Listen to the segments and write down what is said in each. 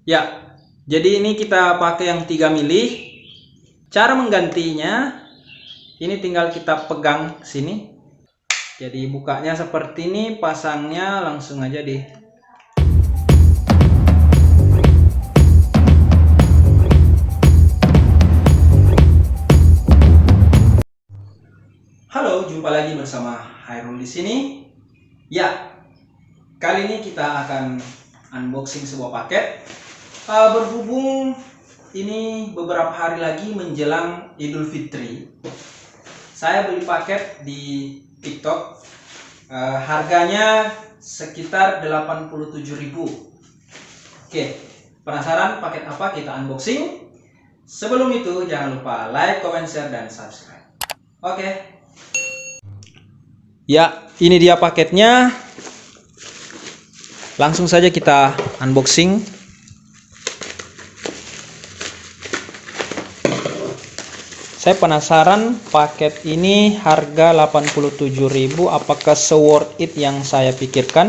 Ya, jadi ini kita pakai yang 3 mili. Cara menggantinya, ini tinggal kita pegang sini. Jadi bukanya seperti ini, pasangnya langsung aja di. Halo, jumpa lagi bersama Hairul di sini. Ya, kali ini kita akan unboxing sebuah paket. Berhubung ini beberapa hari lagi menjelang Idul Fitri, saya beli paket di TikTok. Harganya sekitar 87.000. Oke, penasaran paket apa? Kita unboxing. Sebelum itu jangan lupa like, comment, share, dan subscribe. Oke. Ya, ini dia paketnya. Langsung saja kita unboxing. Saya penasaran paket ini harga 87.000, apakah worth it yang saya pikirkan,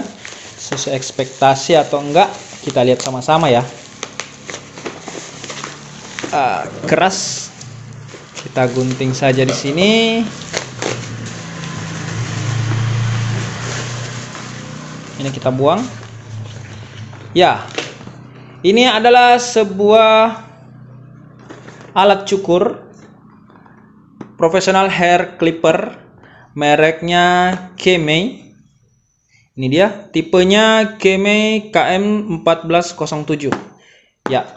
sesuai ekspektasi atau enggak? Kita lihat sama-sama ya. Keras. Kita gunting saja di sini. Ini kita buang. Ya. Ini adalah sebuah alat cukur professional hair clipper, mereknya Kemei. Ini dia, tipenya Kemei KM1407. Ya,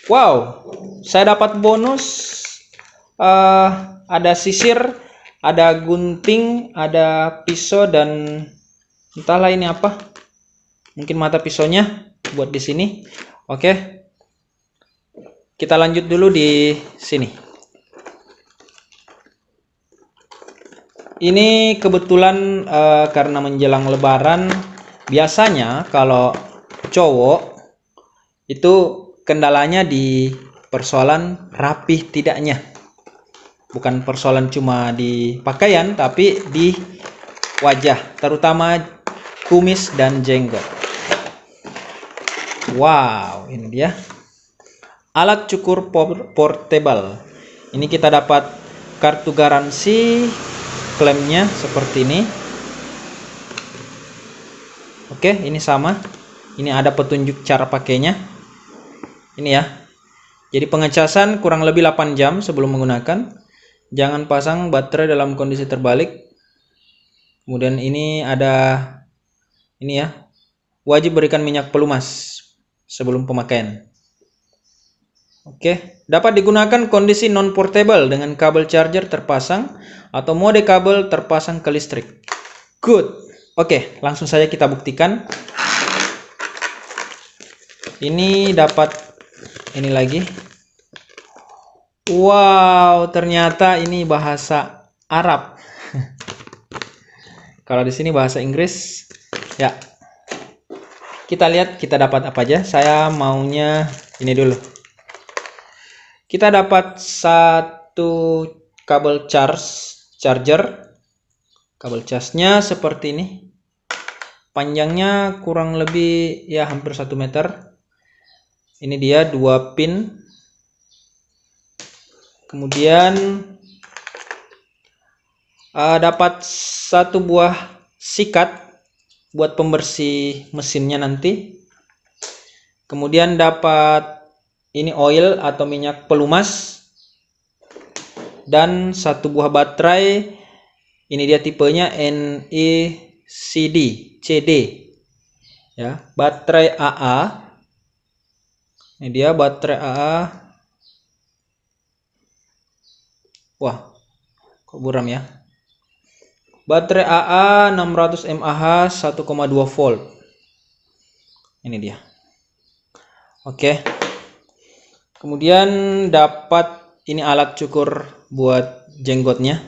wow, saya dapat bonus. Ada sisir, ada gunting, ada pisau, dan entahlah ini apa. Mungkin mata pisaunya buat di sini. Oke, kita lanjut dulu di sini. Ini kebetulan karena menjelang lebaran, biasanya kalau cowok itu kendalanya di persoalan rapih tidaknya. Bukan persoalan cuma di pakaian, tapi di wajah, terutama kumis dan jenggot. Wow, ini dia. Alat cukur portable. Ini kita dapat kartu garansi, klemnya seperti ini. Oke, ini sama. Ini ada petunjuk cara pakainya. Ini ya. Jadi pengecasan kurang lebih 8 jam sebelum menggunakan. Jangan pasang baterai dalam kondisi terbalik. Kemudian ini ada ini ya. Wajib berikan minyak pelumas sebelum pemakaian. Oke, dapat digunakan kondisi non-portable dengan kabel charger terpasang atau mode kabel terpasang ke listrik. Good. Oke, langsung saja kita buktikan. Ini dapat ini lagi. Wow, ternyata ini bahasa Arab. Kalau di sini bahasa Inggris. Ya. Kita lihat kita dapat apa aja. Saya maunya ini dulu. Kita dapat satu kabel charger. Kabel casnya seperti ini. Panjangnya kurang lebih ya hampir 1 meter. Ini dia 2 pin. Kemudian dapat satu buah sikat buat pembersih mesinnya nanti. Kemudian dapat ini oil atau minyak pelumas, dan satu buah baterai. Ini dia tipenya NECD CD ya, baterai AA. Ini dia baterai AA. Wah, kok buram ya. Baterai AA 600 mAh 1,2 volt. Ini dia. Oke. Kemudian dapat ini alat cukur buat jenggotnya.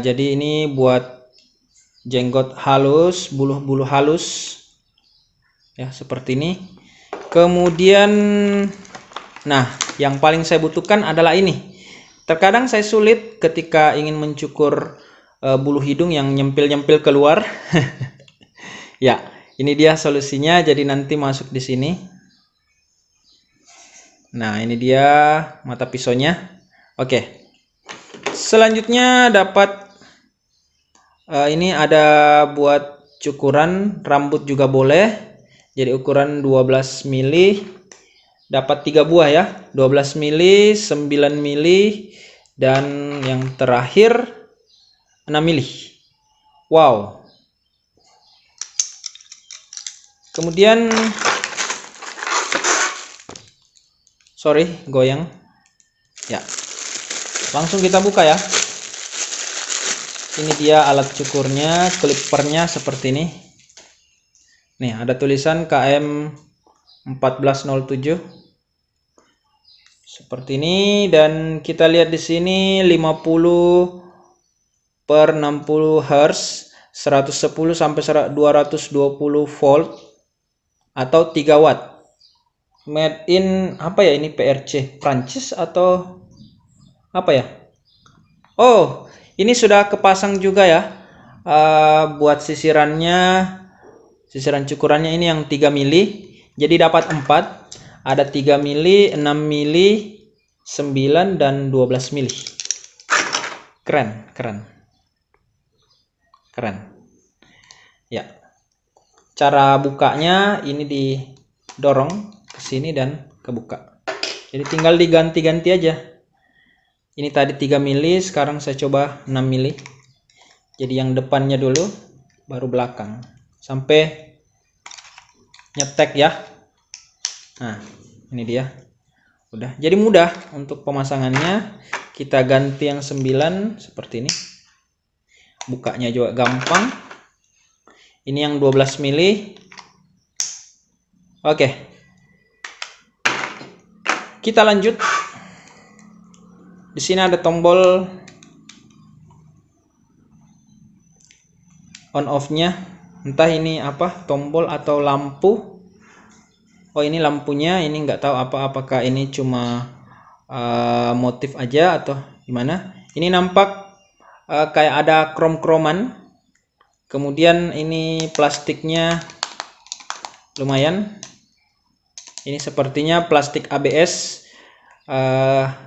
Jadi ini buat jenggot halus, bulu-bulu halus ya, seperti ini. Kemudian nah, yang paling saya butuhkan adalah ini. Terkadang saya sulit ketika ingin mencukur bulu hidung yang nyempil-nyempil keluar. Ya, Ini dia solusinya, jadi nanti masuk di sini. Nah, ini dia mata pisaunya. Oke. Selanjutnya dapat ini ada buat cukuran rambut juga boleh. Jadi ukuran 12 mili. Dapat 3 buah ya. 12 mili, 9 mili, dan yang terakhir 6 mili. Wow. Kemudian goyang. Ya. Langsung kita buka ya. Ini dia alat cukurnya, clippernya seperti ini. Nih, ada tulisan KM 1407. Seperti ini, dan kita lihat di sini 50 per 60 Hz, 110 sampai 220 volt atau 3 watt. Made in apa ya ini, PRC Prancis atau apa ya? Oh, ini sudah kepasang juga ya. Buat sisirannya, sisiran cukurannya ini yang 3 mili. Jadi dapat 4. Ada 3 mili, 6 mili, 9 dan 12 mili. Keren, keren. Keren. Ya. Cara bukanya ini didorong ke sini dan kebuka. Jadi tinggal diganti-ganti aja. Ini tadi 3 mili, sekarang saya coba 6 mili. Jadi yang depannya dulu, baru belakang. Sampai nyetek ya. Nah, ini dia. Udah. Jadi mudah untuk pemasangannya. Kita ganti yang 9 seperti ini. Bukanya juga gampang. Ini yang 12 mili. Oke. Kita lanjut. Di sini ada tombol on off-nya. Entah ini apa, tombol atau lampu. Oh, ini lampunya. Ini nggak tahu apakah ini cuma motif aja atau gimana. Ini nampak kayak ada krom-kroman. Kemudian ini plastiknya lumayan. Ini sepertinya plastik ABS.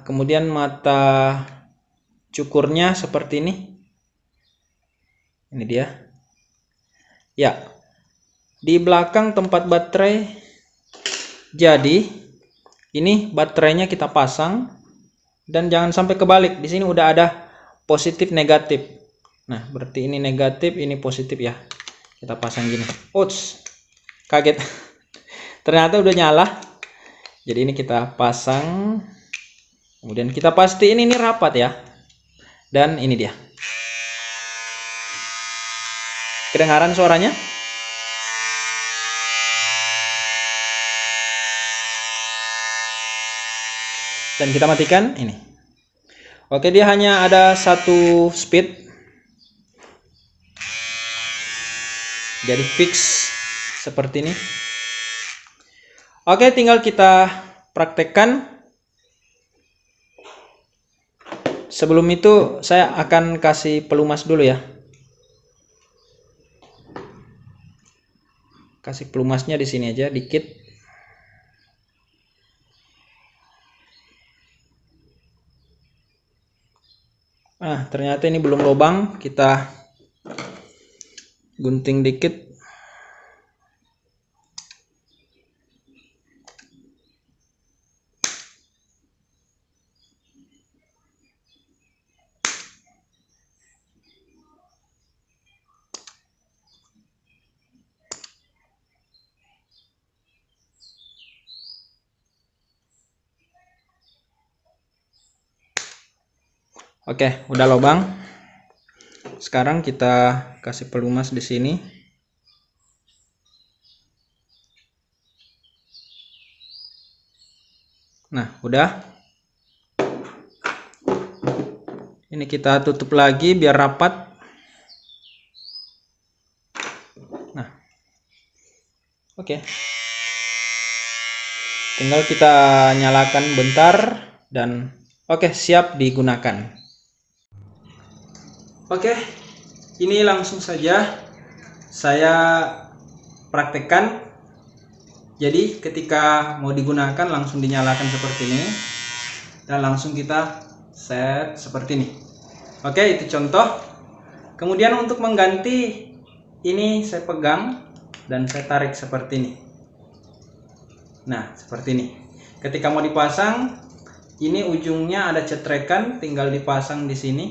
Kemudian mata cukurnya seperti ini. Ini dia. Ya. Di belakang tempat baterai. Jadi ini baterainya kita pasang dan jangan sampai kebalik. Di sini udah ada positif negatif. Nah, berarti ini negatif, ini positif ya. Kita pasang gini. Ouch. Kaget. Ternyata udah nyala. Jadi ini kita pasang. Kemudian kita pastiin ini rapat ya. Dan ini dia. Kedengaran suaranya? Dan kita matikan ini. Oke, dia hanya ada satu speed. Jadi fix seperti ini. Oke, tinggal kita praktekkan. Sebelum itu saya akan kasih pelumas dulu ya. Kasih pelumasnya di sini aja dikit. Ternyata ini belum lubang, kita gunting dikit. Oke, udah lubang. Sekarang kita kasih pelumas di sini. Nah, udah. Ini kita tutup lagi biar rapat. Nah, oke. Tinggal kita nyalakan bentar dan oke, siap digunakan. Oke, ini langsung saja saya praktekkan. Jadi ketika mau digunakan langsung dinyalakan seperti ini dan langsung kita set seperti ini. Oke, itu contoh. Kemudian untuk mengganti ini saya pegang dan saya tarik seperti ini. Nah, seperti ini. Ketika mau dipasang, ini ujungnya ada cetrekan, tinggal dipasang di sini.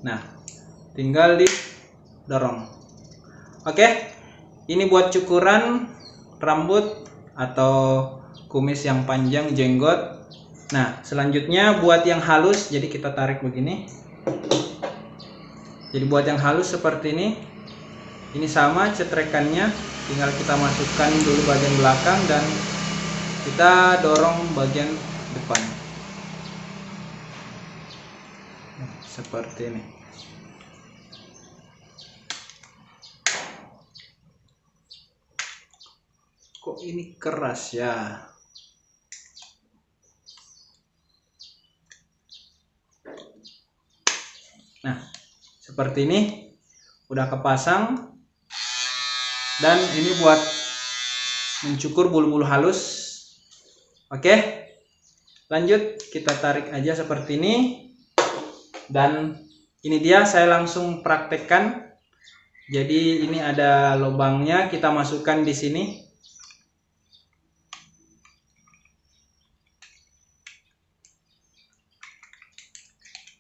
Nah, tinggal didorong. Oke, ini buat cukuran rambut atau kumis yang panjang, jenggot. Nah, selanjutnya buat yang halus, jadi kita tarik begini. Jadi buat yang halus seperti ini sama cetrekannya, tinggal kita masukkan dulu bagian belakang dan kita dorong bagian depan. Seperti ini. Kok ini keras ya? Nah, seperti ini udah kepasang dan ini buat mencukur bulu-bulu halus. Oke, lanjut kita tarik aja seperti ini dan ini dia saya langsung praktekkan. Jadi ini ada lubangnya, kita masukkan di sini.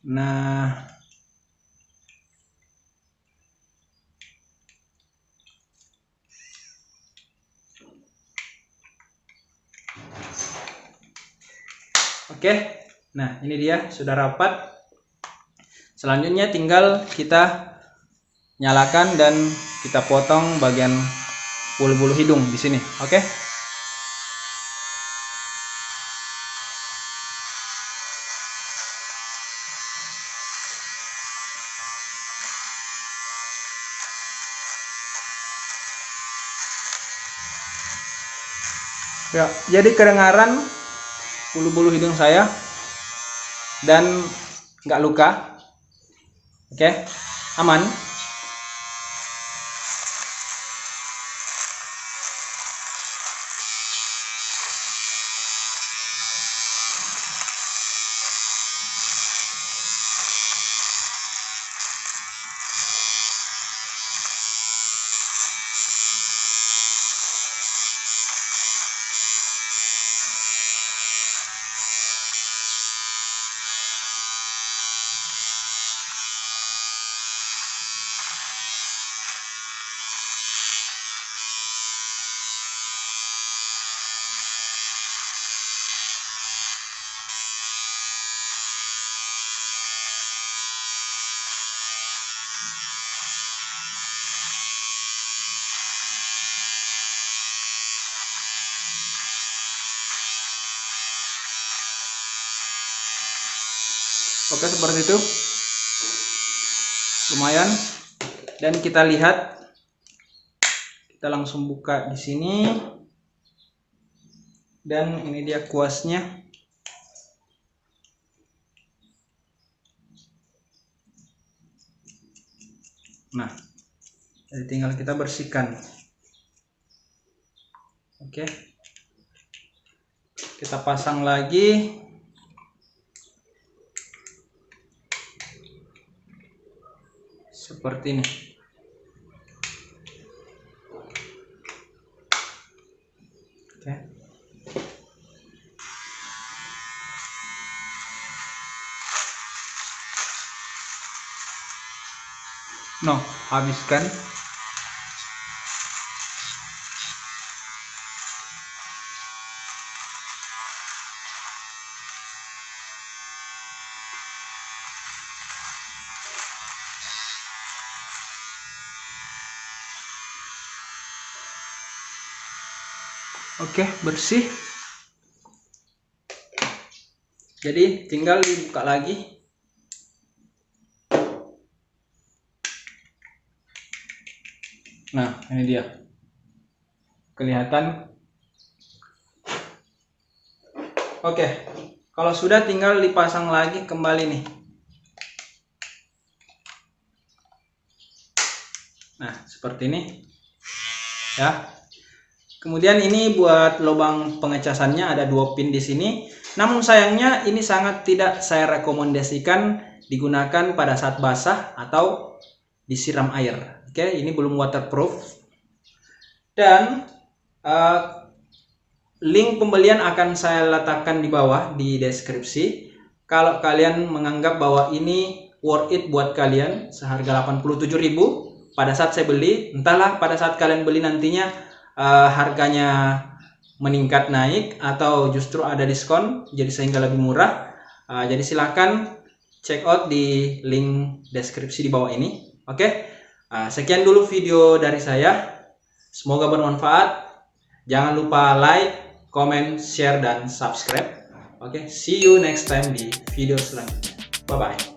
Nah, oke, nah ini dia sudah rapat. Selanjutnya tinggal kita nyalakan dan kita potong bagian bulu-bulu hidung di sini. Oke. Ya, jadi kedengaran bulu-bulu hidung saya dan nggak luka. Oke, aman. Oke, seperti itu. Lumayan. Dan kita lihat, kita langsung buka di sini. Dan ini dia kuasnya. Nah, jadi tinggal kita bersihkan. Oke. Kita pasang lagi. Seperti ini. Oke. No, habiskan. Oke, bersih. Jadi tinggal dibuka lagi. Nah, ini dia. Kelihatan. Oke. Kalau sudah tinggal dipasang lagi kembali nih. Nah, seperti ini. ya. Kemudian ini buat lubang pengecasannya ada 2 pin di sini. Namun sayangnya ini sangat tidak saya rekomendasikan digunakan pada saat basah atau disiram air. Oke, ini belum waterproof. Dan link pembelian akan saya letakkan di bawah di deskripsi. Kalau kalian menganggap bahwa ini worth it buat kalian, seharga 87.000 pada saat saya beli, entahlah pada saat kalian beli nantinya harganya meningkat naik atau justru ada diskon jadi sehingga lebih murah. Jadi silakan check out di link deskripsi di bawah ini. Oke, sekian dulu video dari saya, semoga bermanfaat. Jangan lupa like, comment, share, dan subscribe. Oke, see you next time di video selanjutnya. Bye bye.